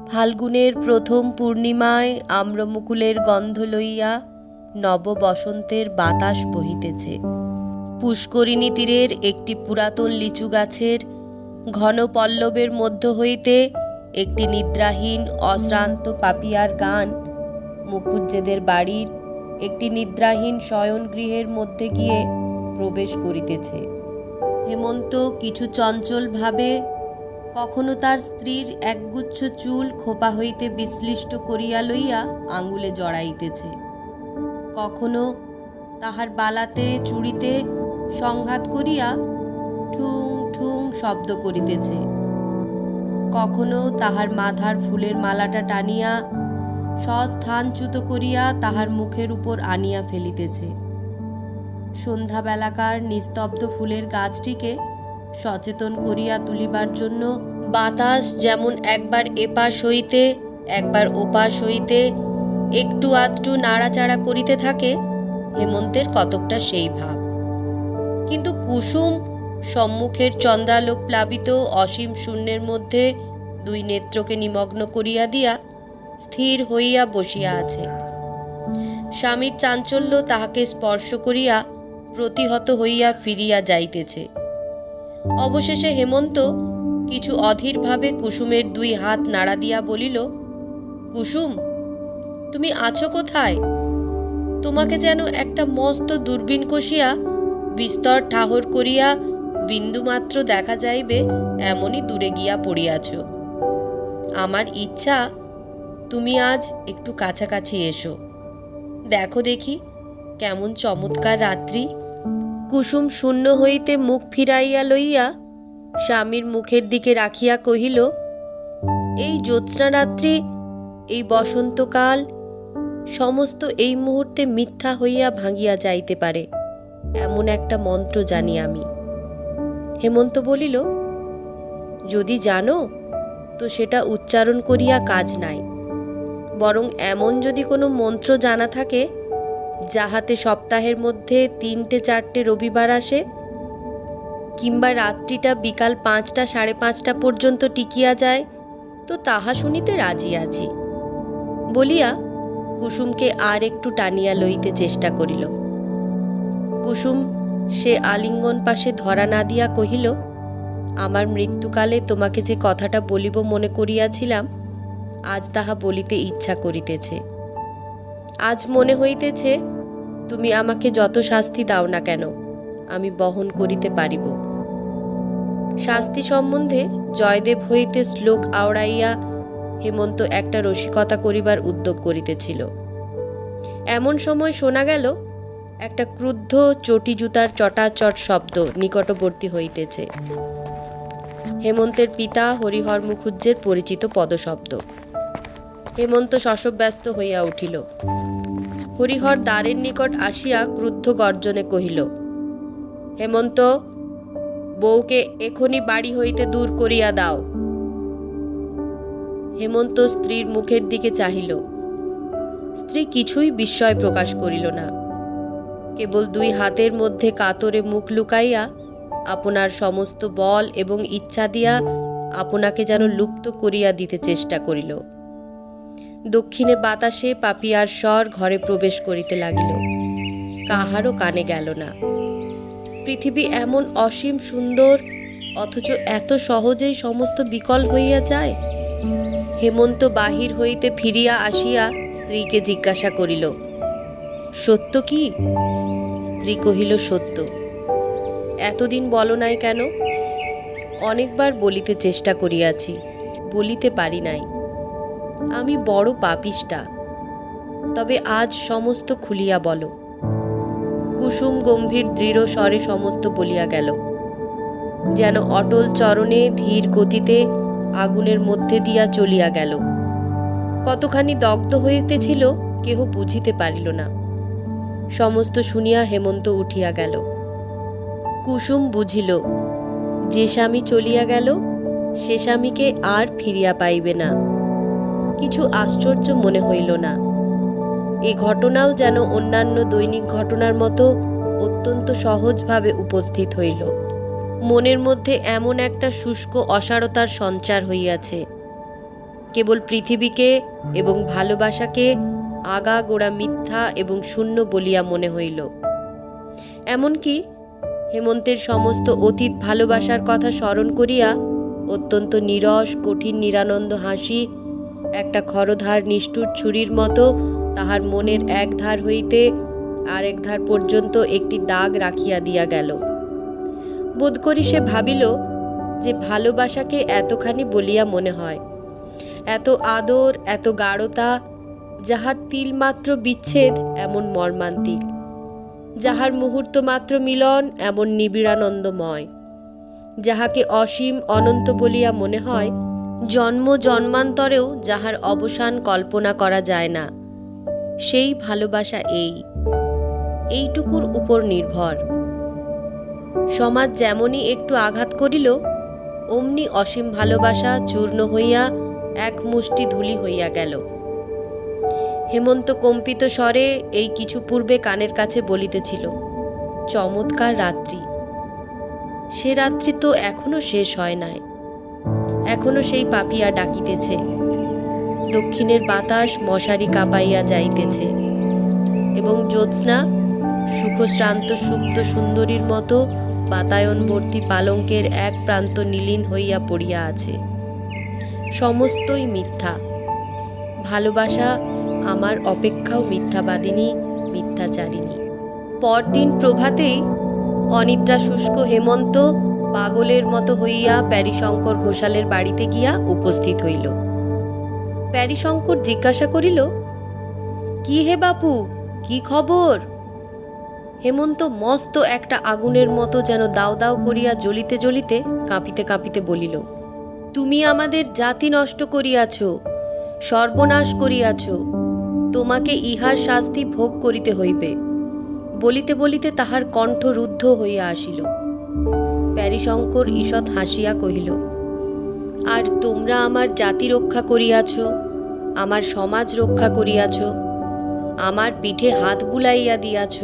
ফাল্গুনের প্রথম পূর্ণিমায় আম্রমুকুলের গন্ধ লইয়া নব বসন্তের বাতাস বহিতেছে। পুষ্করিণী তীরের একটি পুরাতন লিচু গাছের ঘন পল্লবের মধ্য হইতে একটি নিদ্রাহীন অশ্রান্ত পাপিয়ার গান মুখুজ্জেদের বাড়ির একটি নিদ্রাহীন শয়নগৃহের মধ্যে গিয়ে প্রবেশ করিতেছে। হেমন্ত কিছু চঞ্চল ভাবে কখনো তার স্ত্রীর একগুচ্ছ চুল খোপা হইতে বিশ্লিষ্ট করিয়া লইয়া আঙুলে জড়াইতেছে, কখনো তাহার বালাতে চুড়িতে সংঘাত করিয়া ঠুং ঠুং শব্দ করিতেছে, কখনো তাহার মাথার ফুলের মালাটা টানিয়া স্বস্থানচ্যুত করিয়া তাহার মুখের উপর আনিয়া ফেলিতেছে। সন্ধ্যাবেলাকার নিস্তব্ধ ফুলের গাছটিকে সচেতন করিয়া তুলিবার জন্য বাতাস যেমন একবার এপাশ হইতে একবার ওপাশ হইতে একটু আধটু নাড়াচাড়া করিতে থাকে, হেমন্তের কতকটা সেই ভাব। কিন্তু কুসুম সম্মুখের চন্দ্রালোক প্লাবিত অসীম শূন্যের মধ্যে দুই নেত্রকে নিমগ্ন করিয়া দিয়া স্থির হইয়া বসিয়া আছে। স্বামীর চাঞ্চল্য তাহাকে স্পর্শ করিয়া প্রতিহত হইয়া ফিরিয়া যাইতেছে। অবশেষে হেমন্ত কিছু অধীরভাবে কুসুমের দুই হাত নাড়া দিয়া বলিল, কুসুম, তুমি আছো কোথায়? তোমাকে যেন একটা মস্ত দূরবীন কষিয়া বিস্তর ঠাহর করিয়া বিন্দুমাত্র দেখা যাইবে এমনই দূরে গিয়া পড়িয়াছ। আমার ইচ্ছা তুমি আজ একটু কাছাকাছি এসো, দেখো দেখি কেমন চমৎকার রাত্রি। কুসুম শূন্য হইতে মুখ ফিরাইয়া লইয়া স্বামীর মুখের দিকে রাখিয়া কহিল, এই জ্যোৎস্না রাত্রি, এই বসন্তকাল সমস্ত এই মুহূর্তে মিথ্যা হইয়া ভাঙিয়া যাইতে পারে এমন একটা মন্ত্র জানি আমি। হেমন্ত বলিল, যদি জানো তো সেটা উচ্চারণ করিয়া কাজ নাই, বরং এমন যদি কোনো মন্ত্র জানা থাকে যাহাতে সপ্তাহের মধ্যে 3-4 রবিবার আসে, কিংবা রাত্রিটা বিকাল 5টা 5:30 পর্যন্ত টিকিয়া যায়, তো তাহা শুনিতে রাজি আছি বলিয়া কুসুমকে আর একটু টানিয়া লইতে চেষ্টা করিল। কুসুম সে আলিঙ্গন পাশে ধরা না দিয়া কহিল, আমার মৃত্যুকালে তোমাকে যে কথাটা বলিব মনে করিয়াছিলাম, আজ তাহা বলিতে ইচ্ছা করিতেছে। আজ মনে হইতেছে তুমি আমাকে যত শাস্তি দাও না কেন আমি বহন করিতে পারিব। শাস্তি সম্বন্ধে জয়দেব হইতে শ্লোক আওড়াইয়া হেমন্ত একটা রসিকতা করিবার উদ্যোগ করিতেছিল। এমন সময় শোনা গেল একটা ক্রুদ্ধ চটি জুতার চটাচট শব্দ নিকটবর্তী হইতেছে। হেমন্তের পিতা হরিহর মুখুজ্জের পরিচিত পদশব্দ। হেমন্ত শশব্যস্ত হইয়া উঠিল। হরিহর দ্বারের নিকট আসিয়া ক্রুদ্ধ গর্জনে কহিল, হেমন্ত, বউকে এখনই বাড়ি হইতে দূর করিয়া দাও। হেমন্ত স্ত্রীর মুখের দিকে চাহিল। স্ত্রী কিছুই বিস্ময় প্রকাশ করিল না, কেবল দুই হাতের মধ্যে কাতরে মুখ লুকাইয়া আপনার সমস্ত বল এবং ইচ্ছা দিয়া আপনাকে যেন লুপ্ত করিয়া দিতে চেষ্টা করিল। দক্ষিণে বাতাসে পাপিয়ার স্বর ঘরে প্রবেশ করিতে লাগিল, কাহারও কানে গেল না। পৃথিবী এমন অসীম সুন্দর, অথচ এত সহজেই সমস্ত বিকল হইয়া যায়। হেমন্ত বাহির হইতে ফিরিয়া আসিয়া স্ত্রীকে জিজ্ঞাসা করিল, সত্য কি? স্ত্রী কহিল, সত্য। এতদিন বলো নাই কেন? অনেকবার বলিতে চেষ্টা করিয়াছি, বলিতে পারি নাই। আমি বড় পাপিষ্টা, তবে আজ সমস্ত খুলিয়া বলো। কুসুম গম্ভীর দৃঢ় স্বরে সমস্ত বলিয়া গেল, যেন অটল চরণে ধীর গতিতে আগুনের মধ্যে দিয়া চলিয়া গেল। কতখানি দগ্ধ হইতেছিল কেহ বুঝিতে পারিল না। সমস্ত শুনিয়া হেমন্ত উঠিয়া গেল। কুসুম বুঝিল, যে স্বামী চলিয়া গেল সে স্বামীকে আর ফিরিয়া পাইবে না। কিছু আশ্চর্য মনে হইল না। এই ঘটনাও যেন অন্যান্য দৈনিক ঘটনার মতো অত্যন্ত সহজভাবে উপস্থিত হইল। মনের মধ্যে এমন একটা শুষ্ক অসারতার সঞ্চার হইয়াছে। কেবল পৃথিবীকে এবং ভালোবাসাকে আগাগোড়া মিথ্যা এবং শূন্য বলিয়া মনে হইল। এমনকি হেমন্তের সমস্ত অতীত ভালোবাসার কথা স্মরণ করিয়া অত্যন্ত নীরস কঠিন নিরানন্দ হাসি একটা খরধার নিষ্ঠুর ছুরির মতো তাহার মনের এক ধার হইতে আরেক ধার পর্যন্ত একটি দাগ রাখিয়া দিয়া গেল। বোধ করি সে ভাবিল যে ভালোবাসাকে এতখানি বলিয়া মনে হয়, এত আদর, এত গাঢ়তা, যাহার তিলমাত্র বিচ্ছেদ এমন মর্মান্তিক, যাহার মুহূর্ত মাত্র মিলন এমন নিবিড়ানন্দময়, যাহাকে অসীম অনন্ত বলিয়া মনে হয়, জন্ম জন্মান্তরেও যাহার অবসান কল্পনা করা যায় না, সেই ভালোবাসা এইটুকুর উপর নির্ভর। সমাজ যেমনই একটু আঘাত করিল, অমনি অসীম ভালোবাসা চূর্ণ হইয়া এক মুষ্টি ধূলি হইয়া গেল। হেমন্ত কম্পিত স্বরে এই কিছু পূর্বে কানের কাছে বলিতেছিল, চমৎকার রাত্রি। সে রাত্রি তো এখনো শেষ হয় নাই, এখনো সেই পাপিয়া ডাকিতেছে, দক্ষিণের বাতাস মশারি কাঁপাইয়া যাইতেছে, এবং জ্যোৎস্না সুখশ্রান্ত সুপ্ত সুন্দরীর মতো বাতায়নবর্তী পালঙ্কের এক প্রান্ত নীলীন হইয়া পড়িয়া আছে। সমস্তই মিথ্যা। ভালোবাসা আমার অপেক্ষাও মিথ্যাবাদিনী, মিথ্যাচারিণী। পরদিন প্রভাতেই অনিদ্রা শুষ্ক হেমন্ত পাগলের মতো হইয়া প্যারীশঙ্কর ঘোষালের বাড়িতে গিয়া উপস্থিত হইল। প্যারীশঙ্কর জিজ্ঞাসা করিল, কি হে বাপু, কি খবর? হেমন্ত মস্ত একটা আগুনের মতো যেন দাও দাও করিয়া জ্বলিতে জ্বলিতে কাঁপিতে কাঁপিতে বলিল, তুমি আমাদের জাতি নষ্ট করিয়াছ, সর্বনাশ করিয়াছ, তোমাকে ইহার শাস্তি ভোগ করিতে হইবে। বলিতে বলিতে তাহার কণ্ঠ রুদ্ধ হইয়া আসিল। প্যারীশঙ্কর ঈষৎ হাসিয়া কহিল, আর তোমরা আমার জাতি রক্ষা করিয়াছ, আমার সমাজ রক্ষা করিয়াছ, আমার পিঠে হাত বুলাইয়া দিয়াছ।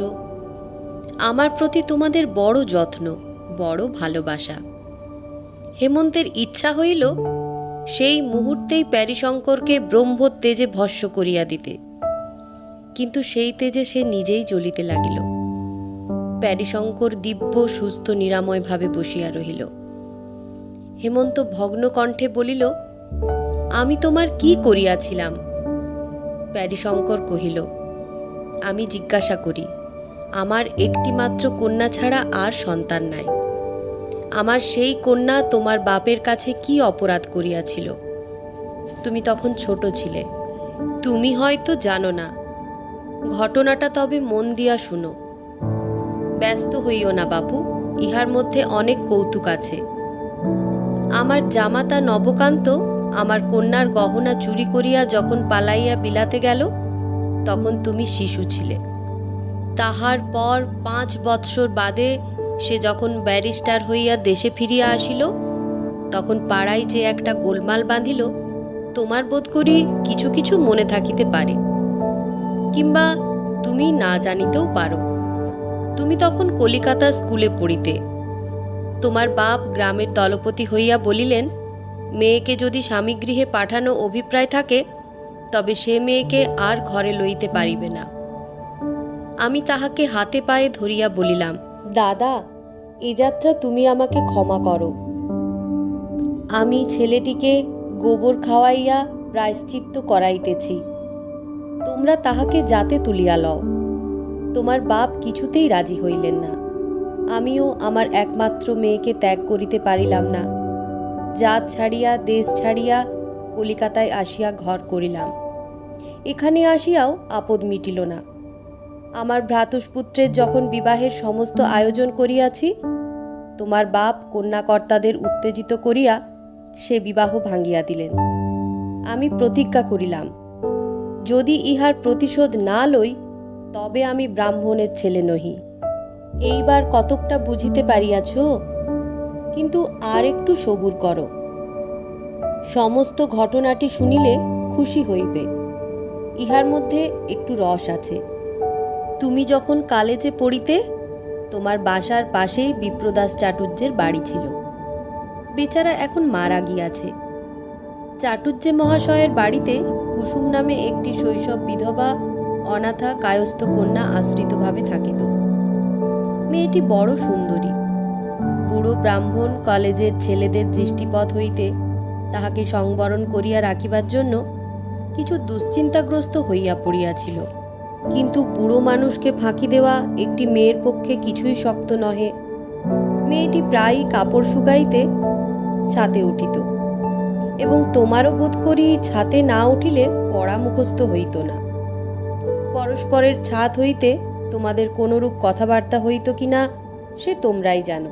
আমার প্রতি তোমাদের বড় যত্ন, বড় ভালোবাসা। হেমন্তের ইচ্ছা হইল সেই মুহূর্তেই প্যারীশঙ্করকে ব্রহ্ম তেজে ভস্ম করিয়া দিতে, কিন্তু সেই তেজে সে নিজেই জ্বলিতে লাগিল। প্যারীশঙ্কর দিব্য সুস্থ নিরাময়ভাবে বসিয়া রহিল। হেমন্ত ভগ্ন কণ্ঠে বলিল, আমি তোমার কি করিয়াছিলাম? প্যারীশঙ্কর কহিল, আমি জিজ্ঞাসা করি, আমার একটিমাত্র কন্যা ছাড়া আর সন্তান নাই। আমার সেই কন্যা তোমার বাপের কাছে কি অপরাধ করিয়াছিল? তুমি তখন ছোট ছিলে, তুমি হয়তো জানো না। ঘটনাটা তবে মন দিয়া শুনো। ব্যস্ত হইও না বাপু, ইহার মধ্যে অনেক কৌতুক আছে। আমার জামাতা নবকান্ত আমার কন্যার গহনা চুরি করিয়া যখন পালাইয়া বিলাতে গেল, তখন তুমি শিশু ছিলে। তাহার পর 5 বৎসর বাদে সে যখন ব্যারিস্টার হইয়া দেশে ফিরিয়া আসিল, তখন পাড়ায় যে একটা গোলমাল বাঁধিল, তোমার বোধ করি কিছু কিছু মনে থাকিতে পারে, কিংবা তুমি না জানিতেও পারো। তুমি তখন কলিকাতা স্কুলে পড়িতে। তোমার বাপ গ্রামের দলপতি হইয়া বলিলেন, মেয়েকে যদি স্বামীগৃহে পাঠানো অভিপ্রায় থাকে, তবে সে মেয়েকে আর ঘরে লইতে পারিবে না। আমি তাহাকে হাতে পায়ে ধরিয়া বলিলাম, দাদা, এ যাত্রা তুমি আমাকে ক্ষমা করো। আমি ছেলেটিকে গোবর খাওয়াইয়া প্রায়শ্চিত্ত করাইতেছি, তোমরা তাহাকে যাতে তুলিয়া লও। তোমার বাপ কিছুতেই রাজি হইলেন না। আমিও আমার একমাত্র মেয়েকে ত্যাগ করিতে পারিলাম না। জাত ছাড়িয়া দেশ ছাড়িয়া কলিকাতায় আসিয়া ঘর করিলাম। এখানে আসিয়াও আপদ মিটিল না। আমার ভ্রাতুষ্পুত্রের যখন বিবাহের সমস্ত আয়োজন করিয়াছি, তোমার বাপ কন্যাকর্তাদের উত্তেজিত করিয়া সে বিবাহ ভাঙ্গিয়া দিলেন। আমি প্রতিজ্ঞা করিলাম, যদি ইহার প্রতিশোধ না লই, তবে আমি ব্রাহ্মণের ছেলে নহি। এইবার কতকটা বুঝিতে পারিয়াছ, কিন্তু আর একটু সবুর করো। সমস্ত ঘটনাটি শুনিলে খুশি হইবে। ইহার মধ্যে একটু রস আছে। তুমি যখন কলেজে পড়িতে, তোমার বাসার পাশেই বিপ্রদাস চাটুর্যের বাড়ি ছিল। বেচারা এখন মারা গিয়াছে। চাটুর্যে মহাশয়ের বাড়িতে কুসুম নামে একটি শৈশব বিধবা অনাথা কায়স্থ কন্যা আশ্রিতভাবে থাকিত। মেয়েটি বড় সুন্দরী। বুড়ো ব্রাহ্মণ কলেজের ছেলেদের দৃষ্টিপথ হইতে তাহাকে সংবরণ করিয়া রাখিবার জন্য কিছু দুশ্চিন্তাগ্রস্ত হইয়া পড়িয়াছিল। কিন্তু বুড়ো মানুষকে ফাঁকি দেওয়া একটি মেয়ের পক্ষে কিছুই শক্ত নহে। মেয়েটি প্রায়ই কাপড় শুকাইতে ছাতে উঠিত, এবং তোমারও বোধ করি ছাতে না উঠিলে পড়া মুখস্থ হইত না। পরস্পরের ছাদ হইতে তোমাদের কোনরূপ কথাবার্তা হইত কিনা সে তোমরাই জানো।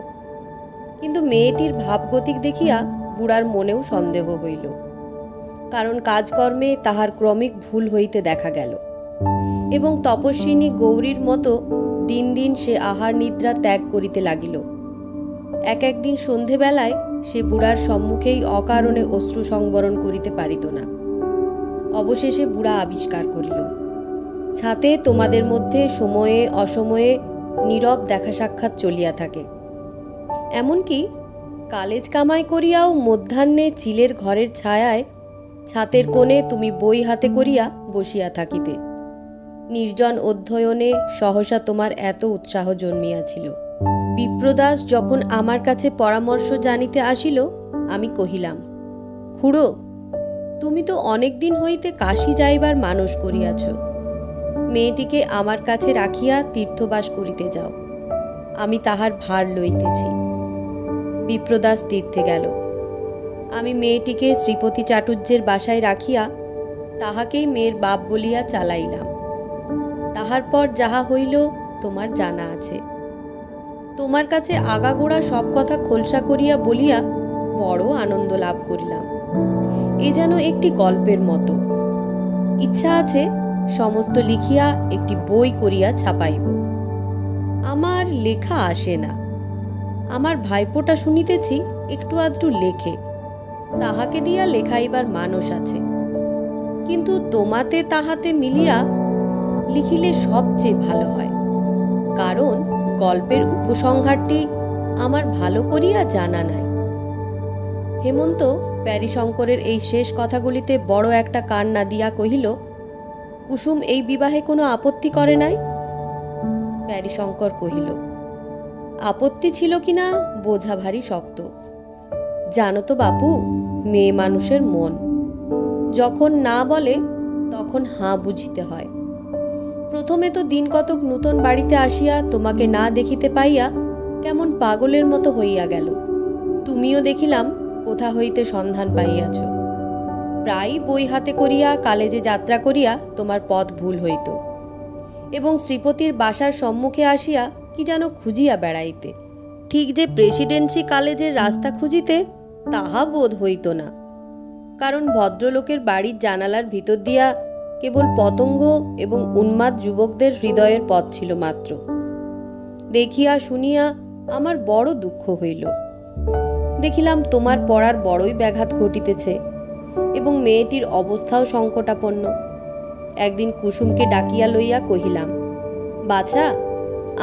কিন্তু মেয়েটির ভাবগতিক দেখিয়া বুড়ার মনেও সন্দেহ হইল, কারণ কাজকর্মে তাহার ক্রমিক ভুল হইতে দেখা গেল, এবং তপস্বিনী গৌরীর মতো দিন দিন সে আহার নিদ্রা ত্যাগ করিতে লাগিল। একদিন সন্ধেবেলায় সে বুড়ার সম্মুখেই অকারণে অশ্রু সংবরণ করিতে পারিত না। অবশেষে বুড়া আবিষ্কার করিল, ছাতে তোমাদের মধ্যে সময়ে অসময়ে নীরব দেখা সাক্ষাৎ চলিয়া থাকে। এমনকি কালেজ কামাই করিয়াও মধ্যাহ্নে চিলের ঘরের ছায়ায় ছাতের কোণে তুমি বই হাতে করিয়া বসিয়া থাকিতে। নির্জন অধ্যয়নে সহসা তোমার এত উৎসাহ জন্মিয়াছিল। বিপ্রদাস যখন আমার কাছে পরামর্শ জানিতে আসিল, আমি কহিলাম, খুড়ো, তুমি তো অনেক দিন হইতে কাশী যাইবার মানস করিয়াছ। মেয়েটিকে আমার কাছে রাখিয়া তীর্থবাস করিতে যাও, আমি তাহার ভার লইতেছি। বিপ্রদাস তীর্থে গেল। আমি মেয়েটিকে শ্রীপতি চাটুর্যের বাসায় রাখিয়া তাহাকেই মেয়ের বাপ বলিয়া চালাইলাম। তাহার পর যাহা হইল তোমার জানা আছে। তোমার কাছে আগাগোড়া সব কথা খোলসা করিয়া বলিয়া বড় আনন্দ লাভ করিলাম। এ যেন একটি গল্পের মতো। ইচ্ছা আছে সমস্ত লিখিয়া একটি বই করিয়া ছাপাইব। আমার লেখা আসে না। আমার ভাইপোটা শুনিতেছি একটু আধটু লেখে, তাহাকে দিয়া লেখাইবার মানস আছে। কিন্তু তোমাতে তাহাতে মিলিয়া লিখিলে সবচেয়ে ভালো হয়, কারণ গল্পের উপসংহারটি আমার ভালো করিয়া জানা নাই। হেমন্ত প্যারীশঙ্করের এই শেষ কথাগুলিতে বড় একটা কান্না দিয়া কহিল, কুসুম এই বিবাহে কোনো আপত্তি করে নাই? প্যারীশঙ্কর কহিল, আপত্তি ছিল কিনা বোঝা ভারী শক্ত। জানো তো বাপু, মেয়ে মানুষের মন যখন না বলে তখন হাঁ বুঝিতে হয়। প্রথমে তো দিন কতক নূতন বাড়িতে আসিয়া তোমাকে না দেখিতে পাইয়া কেমন পাগলের মতো হইয়া গেল। তুমিও দেখিলাম কোথা হইতে সন্ধান পাইয়াছ। প্রায় বই হাতে করিয়া কালেজে যাত্রা করিয়া তোমার পথ ভুল হইত, এবং শ্রীপতির বাসার সম্মুখে আসিয়া কি যেন খুঁজিয়া বেড়াইতে। ঠিক যে প্রেসিডেন্সি কলেজের রাস্তা খুঁজিতে তাহা বোধ হইত না, কারণ ভদ্রলোকের বাড়ির জানালার ভিতর দিয়া কেবল পতঙ্গ এবং উন্মাদ যুবকদের হৃদয়ের পথ ছিল মাত্র। দেখিয়া শুনিয়া আমার বড় দুঃখ হইল। দেখিলাম তোমার পড়ার বড়ই ব্যাঘাত ঘটিতেছে, এবং মেয়েটির অবস্থাও সংকটাপন্ন। একদিন কুসুমকে ডাকিয়া লইয়া কহিলাম, বাছা,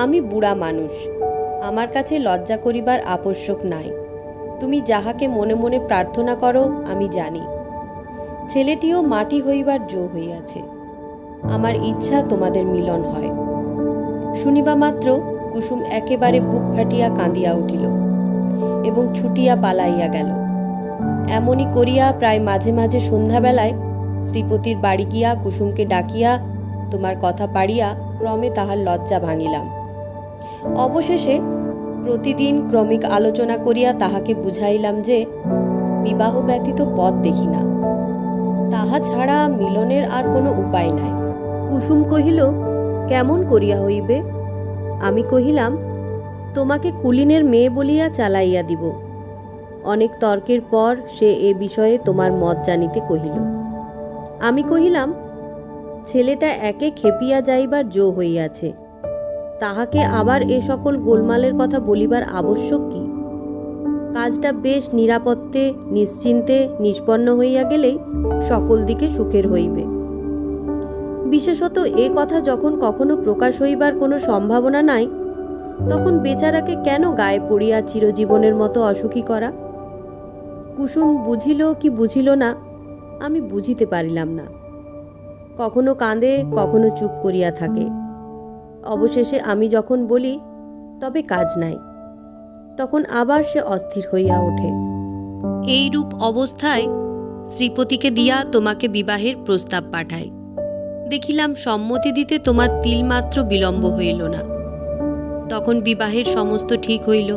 আমি বুড়া মানুষ, আমার কাছে লজ্জা করিবার আবশ্যক নাই। তুমি যাহাকে মনে মনে প্রার্থনা করো আমি জানি। ছেলেটিও মাটি হইবার জো হইয়াছে। আমার ইচ্ছা তোমাদের মিলন হয়। শুনিবা মাত্র কুসুম একেবারে বুক ফাটিয়া কাঁদিয়া উঠিল এবং ছুটিয়া পালাইয়া গেল। এমনই করিয়া প্রায় মাঝে মাঝে সন্ধ্যাবেলায় শ্রীপতির বাড়ি গিয়া কুসুমকে ডাকিয়া তোমার কথা পাড়িয়া ক্রমে তাহার লজ্জা ভাঙিলাম। অবশেষে প্রতিদিন ক্রমিক আলোচনা করিয়া তাহাকে বুঝাইলাম যে বিবাহ ব্যতীত পথ দেখি না, তাহা ছাড়া মিলনের আর কোনো উপায় নাই। কুসুম কহিল, কেমন করিয়া হইবে? আমি কহিলাম, তোমাকে কুলীনের মেয়ে বলিয়া চালাইয়া দিব। অনেক তর্কের পর সে এ বিষয়ে তোমার মত জানিতে কহিল। আমি কহিলাম, ছেলেটা একে খেপিয়া যাইবার জো হইয়াছে, তাহাকে আবার এ সকল গোলমালের কথা বলিবার আবশ্যক কি? কাজটা বেশ নিরাপত্তে নিশ্চিন্তে নিষ্পন্ন হইয়া গেলেই সকল দিকে সুখের হইবে। বিশেষত এ কথা যখন কখনো প্রকাশ হইবার কোনো সম্ভাবনা নাই, তখন বেচারাকে কেন গায়ে পড়িয়া চিরজীবনের মতো অসুখী করা? কুসুম বুঝিল কি বুঝিল না আমি বুঝিতে পারিলাম না। কখনো কাঁদে, কখনো চুপ করিয়া থাকে। অবশেষে আমি যখন বলি তবে কাজ নাই, তখন আবার সে অস্থির হইয়া ওঠে। এইরূপ অবস্থায় শ্রীপতিকে দিয়া তোমাকে বিবাহের প্রস্তাব পাঠাই। দেখিলাম সম্মতি দিতে তোমার তিলমাত্র বিলম্ব হইল না। তখন বিবাহের সমস্ত ঠিক হইল।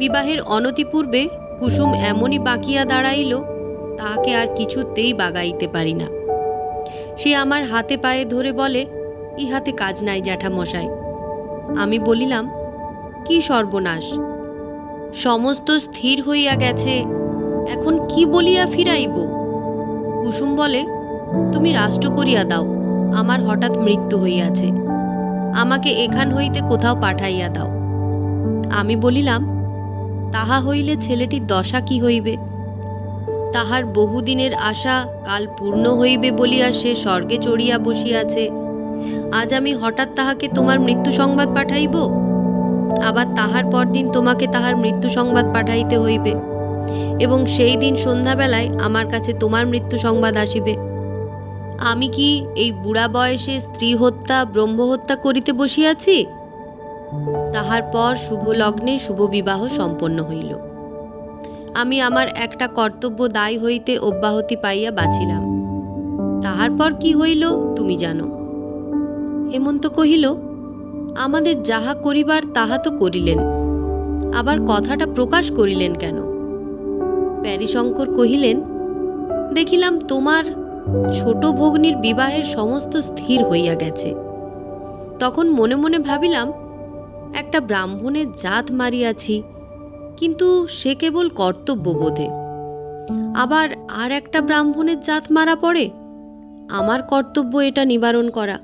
বিবাহের অনতিপূর্বে কুসুম এমনই বাঁকিয়া দাঁড়াইল, তাহাকে আর কিছুতেই বাগাইতে পারি না। সে আমার হাতে পায়ে ধরে বলে, ইহাতে কাজ নাই জ্যাঠামশাই। আমি বলিলাম, কি সর্বনাশ! সমস্ত স্থির হইয়া গেছে, এখন কি বলিয়া ফিরাইব? কুসুম বলে, তুমি রাষ্ট্র করিয়া দাও, আমার হঠাৎ মৃত্যু হইয়াছে, আমাকে এখান হইতে কোথাও পাঠাইয়া দাও। আমি বলিলাম, তাহা হইলে ছেলেটির দশা কি হইবে? তাহার বহুদিনের আশা কাল পূর্ণ হইবে বলিয়া সে স্বর্গে চড়িয়া বসিয়াছে। আজ আমি হঠাৎ তাহাকে তোমার মৃত্যু সংবাদ পাঠাইব, আবার তাহার পরদিন তোমাকে তাহার মৃত্যু সংবাদ পাঠাইতে হইবে, এবং সেই দিন সন্ধ্যাবেলায় আমার কাছে তোমার মৃত্যু সংবাদ আসিবে। আমি কি এই বুড়া বয়সে স্ত্রী হত্যা ব্রহ্মহত্যা করিতে বসিয়াছি? তাহার পর শুভ লগ্নে শুভ বিবাহ সম্পন্ন হইল। আমি আমার একটা কর্তব্য দায় হইতে অব্যাহতি পাইয়া বাঁচিলাম। তাহার পর কি হইল তুমি জানো। হেমন্ত কহিল, আমাদের যাহা করিবার তাহা তো করিলেন, আবার কথাটা প্রকাশ করিলেন কেন? প্যারীশঙ্কর কহিলেন, দেখিলাম তোমার ছোট ভগ্নীর বিবাহের সমস্ত স্থির হইয়া গেছে। তখন মনে মনে ভাবিলাম, একটা ব্রাহ্মণের জাত মারিয়াছি, কিন্তু সে কেবল কর্তব্যবোধে। আবার আর একটা ব্রাহ্মণের জাত মারা পড়ে, আমার কর্তব্য এটা নিবারণ করা।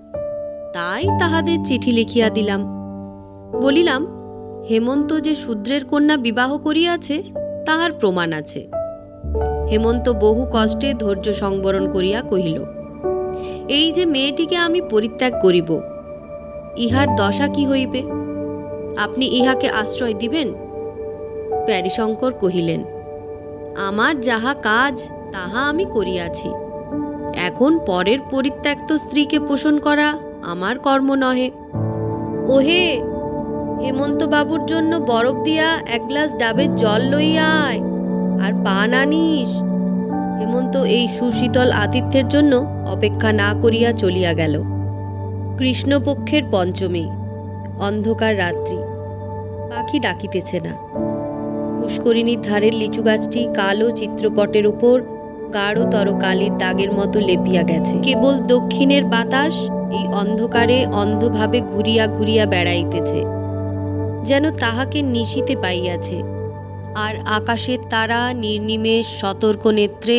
তাই তাহাদের চিঠি লিখিয়া দিলাম। বলিলাম, হেমন্ত যে শূদ্রের কন্যা বিবাহ করিয়াছে তাহার প্রমাণ আছে। হেমন্ত বহু কষ্টে ধৈর্য সংবরণ করিয়া কহিল, এই যে মেয়েটিকে আমি পরিত্যাগ করিব, ইহার দশা কি হইবে? আপনি ইহাকে আশ্রয় দিবেন? প্যারীশঙ্কর কহিলেন, আমার যাহা কাজ তাহা আমি করিয়াছি, এখন পরের পরিত্যক্ত স্ত্রীকে পোষণ করা আমার কর্ম নহে। ওহে, হেমন্ত বাবুর জন্য বরফ দিয়া এক গ্লাস ডাবের জল লইয়া আয়, আর পান আনিস। হেমন্ত এই সুশীতল আতিথ্যের জন্য অপেক্ষা না করিয়া চলিয়া গেল। কৃষ্ণপক্ষের পঞ্চমী, অন্ধকার রাত্রি, পাখি ডাকিতেছে না। পুষ্করিণীর ধারের লিচু গাছটি কালো চিত্রপটের উপর গাঢ়তর কালির দাগের মতো লেপিয়া গেছে। কেবল দক্ষিণের বাতাস এই অন্ধকারে অন্ধভাবে ঘুরিয়া ঘুরিয়া বেড়াইতেছে, যেন তাহাকে নিশিতে পাইয়াছে। আর আকাশের তারা নির্নিমেষ সতর্ক নেত্রে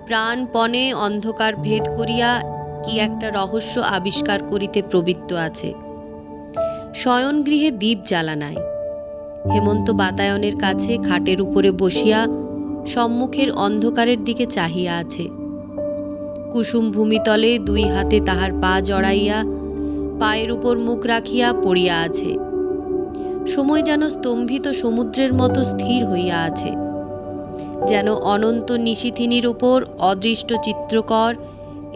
প্রাণপণে অন্ধকার ভেদ করিয়া কি একটা রহস্য আবিষ্কার করিতে প্রবৃত্ত আছে। শয়নগৃহে দীপ জ্বালা নাই। হেমন্ত বাতায়নের কাছে খাটের উপরে বসিয়া সম্মুখের অন্ধকারের দিকে চাহিয়া আছে। কুসুম ভূমিতলে দুই হাতে তাহার পা জড়াইয়া পায়ের উপর মুখ রাখিয়া পড়িয়া আছে। সময় যেন স্তম্ভিত সমুদ্রের মতো স্থির হইয়া আছে, যেন অনন্ত নিশিথিনীর উপর অদৃষ্ট চিত্রকর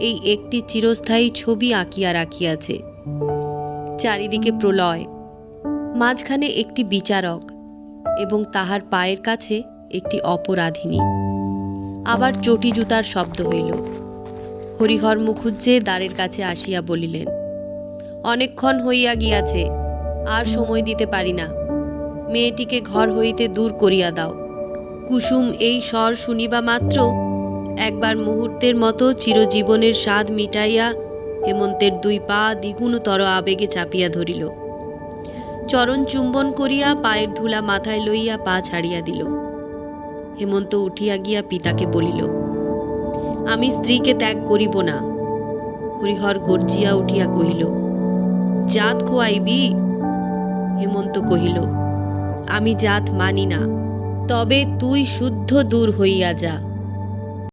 এই একটি চিরস্থায়ী ছবি আঁকিয়া রাখিয়াছে। চারিদিকে প্রলয়, মাঝখানে একটি বিচারক এবং তাহার পায়ের কাছে একটি অপরাধিনী। আবার চটি জুতার শব্দ হইল। হরিহর মুখুজ্জে দ্বারের কাছে আসিয়া বলিলেন, অনেকক্ষণ হইয়া গিয়াছে, আর সময় দিতে পারি না, মেয়েটিকে ঘর হইতে দূর করিয়া দাও। কুসুম এই স্বর শুনিবা মাত্র একবার মুহূর্তের মতো চিরজীবনের স্বাদ মিটাইয়া হেমন্তের দুই পা দ্বিগুণতর আবেগে চাপিয়া ধরিল। চরণ চুম্বন করিয়া পায়ের ধুলা মাথায় লইয়া পা ছাড়িয়া দিল। হেমন্ত উঠিয়া গিয়া পিতাকে বলিল, আমি স্ত্রীকে ত্যাগ করিব না। হরিহর গর্জিয়া উঠিয়া কহিল, জাত খোয়াইবি? হেমন্ত কহিল, আমি জাত মানি না, তবে তুই শুদ্ধ দূর হইয়া যা।